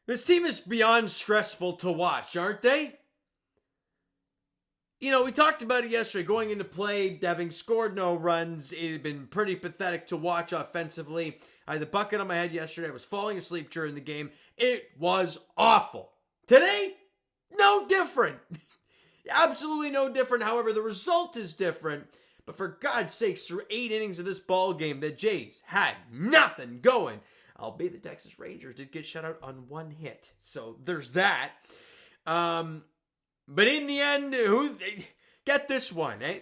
This team is beyond stressful to watch, aren't they? You know, we talked about it yesterday, going into play, having scored no runs. It had been pretty pathetic to watch offensively. I had the bucket on my head yesterday. I was falling asleep during the game. It was awful. Today, no different. Absolutely no different. However, the result is different. But for God's sakes, through 8 innings of this ball game, the Jays had nothing going. Albeit the Texas Rangers did get shut out on 1 hit. So there's that. But in the end, get this one, eh?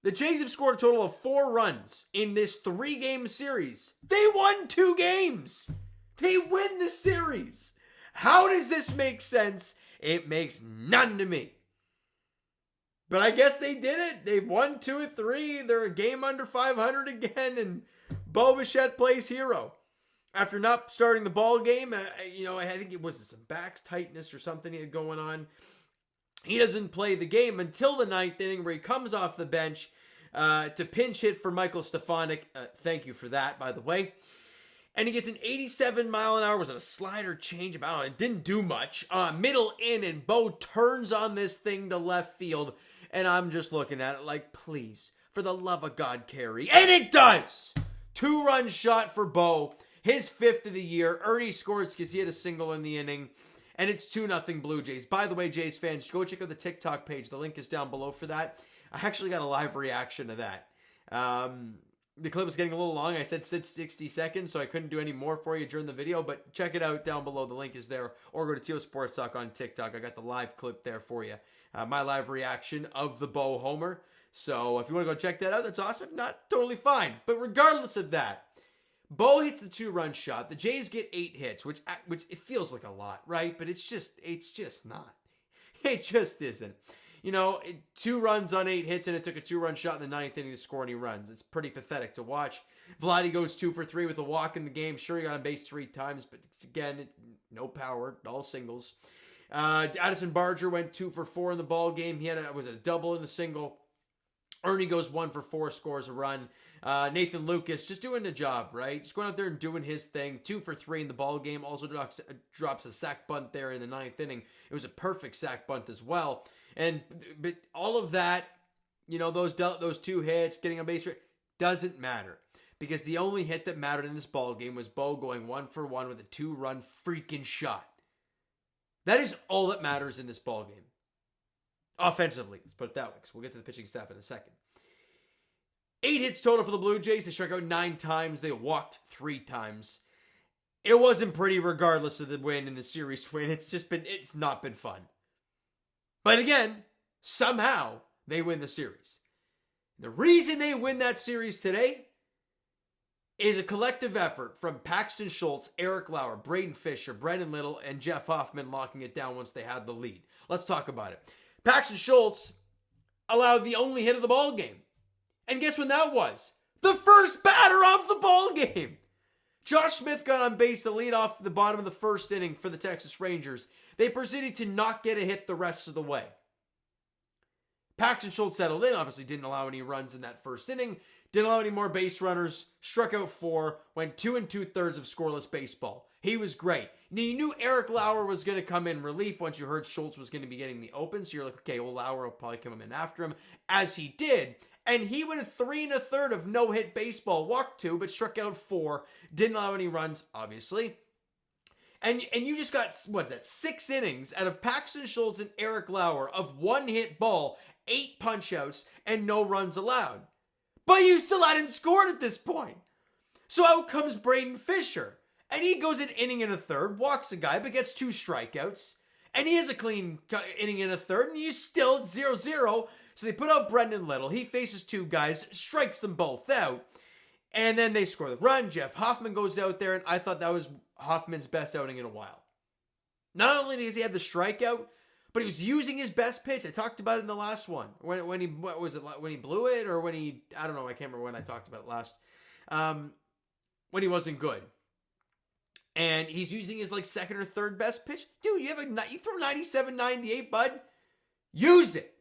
The Jays have scored a total of 4 runs in this 3-game series. They won 2 games. They win the series. How does this make sense? It makes none to me. But I guess they did it. They've won 2 of 3. They're a game under 500 again, and Bichette plays hero. After not starting the ball game, I think it was some back tightness or something he had going on. He doesn't play the game until the 9th inning, where he comes off the bench to pinch hit for Michael Stefanik. Thank you for that, by the way. And he gets an 87 mile an hour. Was it a slider change? I don't know. It didn't do much. Middle in, and Bo turns on this thing to left field. And I'm just looking at it like, please, for the love of God, carry. And it does! 2-run shot for Bo. His 5th of the year. Ernie scores because he had a single in the inning. And it's 2-0 Blue Jays. By the way, Jays fans, go check out the Tik Tok page. The link is down below for that. I actually got a live reaction to that. The clip was getting a little long. I said 60 seconds, so I couldn't do any more for you during the video. But check it out down below. The link is there. Or go to Teal Sports Talk on TikTok. I got the live clip there for you. My live reaction of the Bo homer. So if you want to go check that out, that's awesome. If not, totally fine. But regardless of that, Bo hits the 2-run shot. The Jays get 8 hits, which it feels like a lot, right? But it's just not. It just isn't. 2 runs on 8 hits, and it took a 2-run shot in the 9th inning to score any runs. It's pretty pathetic to watch. Vladdy goes 2 for 3 with a walk in the game. Sure, he got on base 3 times, but again, no power, all singles. Addison Barger went 2 for 4 in the ball game. He had a double and a single. Ernie goes 1 for 4, scores a run. Nathan Lucas just doing the job, right? Just going out there and doing his thing. 2 for 3 in the ball game. Also drops a sack bunt there in the 9th inning. It was a perfect sack bunt as well. But all of that, those 2 hits, getting on base, doesn't matter. Because the only hit that mattered in this ball game was Bo going 1 for 1 with a 2-run freaking shot. That is all that matters in this ball game. Offensively, let's put it that way, because we'll get to the pitching staff in a second. 8 hits total for the Blue Jays. They struck out 9 times. They walked 3 times. It wasn't pretty regardless of the win and the series win. It's not been fun. But again, somehow they win the series. The reason they win that series today is a collective effort from Paxton Schultz, Eric Lauer, Braden Fisher, Brendan Little, and Jeff Hoffman locking it down once they had the lead. Let's talk about it. Paxton Schultz allowed the only hit of the ball game. And guess when that was? The first batter of the ball game. Josh Smith got on base to lead off the bottom of the 1st inning for the Texas Rangers. They proceeded to not get a hit the rest of the way. Paxton Schultz settled in, obviously didn't allow any runs in that 1st inning, didn't allow any more base runners, struck out 4, went 2 2/3 of scoreless baseball. He was great. Now, you knew Eric Lauer was going to come in relief once you heard Schultz was going to be getting the open, so you're like, okay, well, Lauer will probably come in after him, as he did. And he went 3 1/3 of no-hit baseball, walked 2, but struck out 4, didn't allow any runs, obviously. And you just got, 6 innings out of Paxton Schultz and Eric Lauer of 1-hit ball, 8 punch-outs, and no runs allowed. But you still hadn't scored at this point. So out comes Braden Fisher. And he goes an inning and a third, walks a guy, but gets 2 strikeouts. And he has a clean inning and a third, and you still 0-0. So they put out Brendan Little. He faces 2 guys, strikes them both out. And then they score the run. Jeff Hoffman goes out there, and I thought that was Hoffman's best outing in a while. Not only because he had the strikeout, but he was using his best pitch. I talked about it in the last one. When he blew it, or when he, I don't know, I can't remember when I talked about it last. When he wasn't good. And he's using his 2nd or 3rd best pitch. Dude, you throw 97, 98, bud. Use it.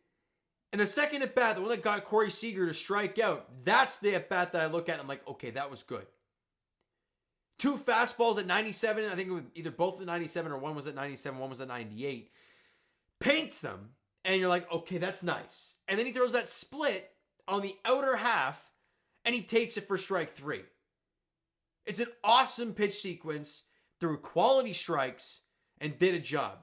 And the second at bat, the one that got Corey Seager to strike out, that's the at bat that I look at and I'm like, okay, that was good. 2 fastballs at 97. I think it was either both at 97 or one was at 97, one was at 98. Paints them, and you're like, okay, that's nice. And then he throws that split on the outer half, and he takes it for strike 3. It's an awesome pitch sequence, threw quality strikes, and did a job.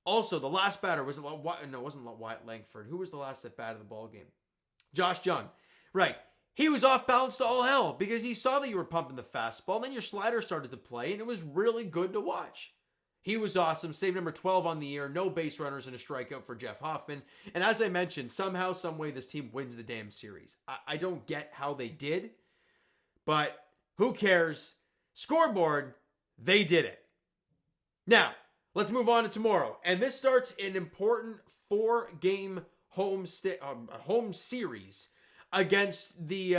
Also, the last batter was, no, it wasn't Wyatt Langford. Who was the last at bat of the ball game? Josh Jung. Right. He was off balance to all hell because he saw that you were pumping the fastball, and then your slider started to play, and it was really good to watch. He was awesome. Save number 12 on the year. No base runners and a strikeout for Jeff Hoffman. And as I mentioned, somehow, some way, this team wins the damn series. I don't get how they did, but who cares? Scoreboard, they did it. Now, let's move on to tomorrow. And this starts an important 4-game home series against the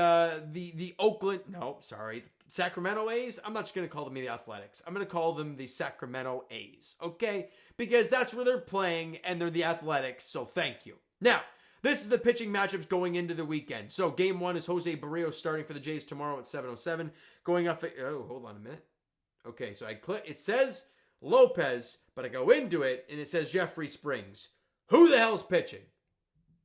Sacramento A's. I'm not just going to call them the Athletics. I'm going to call them the Sacramento A's, okay? Because that's where they're playing, and they're the Athletics, so thank you. Now, this is the pitching matchups going into the weekend. So, game 1 is Jose Berrios starting for the Jays tomorrow at 7:07. Going off, hold on a minute. Okay, so I click, it says Lopez, but I go into it, and it says Jeffrey Springs. Who the hell's pitching?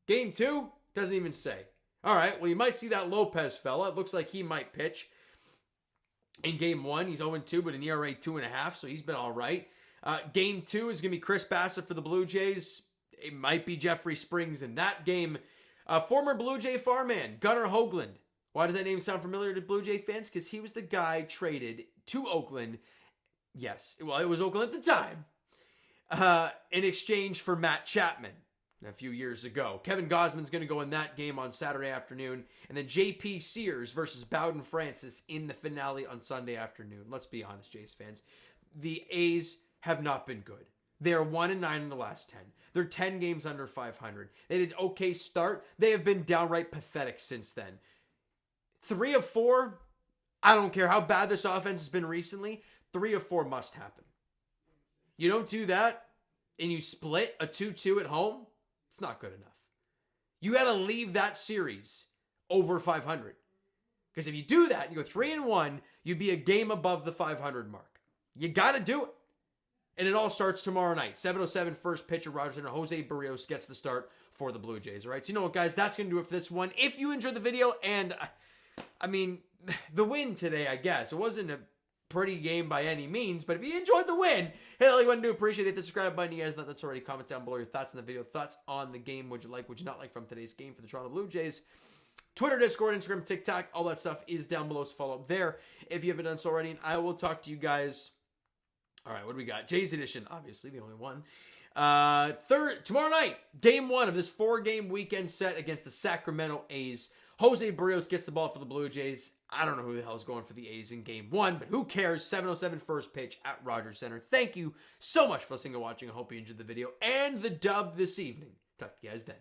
Game 2? Doesn't even say. All right, well, you might see that Lopez fella. It looks like he might pitch. In game 1, he's 0-2, but an ERA 2.5, so he's been all right. Game 2 is going to be Chris Bassett for the Blue Jays. It might be Jeffrey Springs in that game. Former Blue Jay farmhand, Gunnar Hoagland. Why does that name sound familiar to Blue Jay fans? Because he was the guy traded to Oakland. Yes, well, it was Oakland at the time. In exchange for Matt Chapman a few years ago. Kevin Gausman's going to go in that game on Saturday afternoon. And then J.P. Sears versus Bowden Francis in the finale on Sunday afternoon. Let's be honest, Jays fans. The A's have not been good. They're 1-9 in the last 10. They're 10 games under 500. They did okay start. They have been downright pathetic since then. 3 of 4, I don't care how bad this offense has been recently, 3 of 4 must happen. You don't do that and you split a 2-2 at home, it's not good enough. You got to leave that series over 500. Because if you do that, you go 3-1, you'd be a game above the 500 mark. You got to do it. And it all starts tomorrow night. 7:07 first pitch at Rogers Center. Jose Berrios gets the start for the Blue Jays. All right, so you know what, guys? That's going to do it for this one. If you enjoyed the video, and I mean, the win today, I guess. It wasn't a pretty game by any means, but if you enjoyed the win, hit that like button, do appreciate it. The subscribe button, you guys know that's already. Comment down below your thoughts on the video, thoughts on the game. Would you like, would you not like from today's game for the Toronto Blue Jays? Twitter, Discord, Instagram, TikTok, all that stuff is down below, so follow up there if you haven't done so already. And I will talk to you guys. All right, what do we got? Jays edition, obviously, the only one. Tomorrow night, game 1 of this 4-game weekend set against the Sacramento A's. Jose Berrios gets the ball for the Blue Jays. I don't know who the hell is going for the A's in game 1, but who cares? 7:07 first pitch at Rogers Center. Thank you so much for listening and watching. I hope you enjoyed the video and the dub this evening. Talk to you guys then.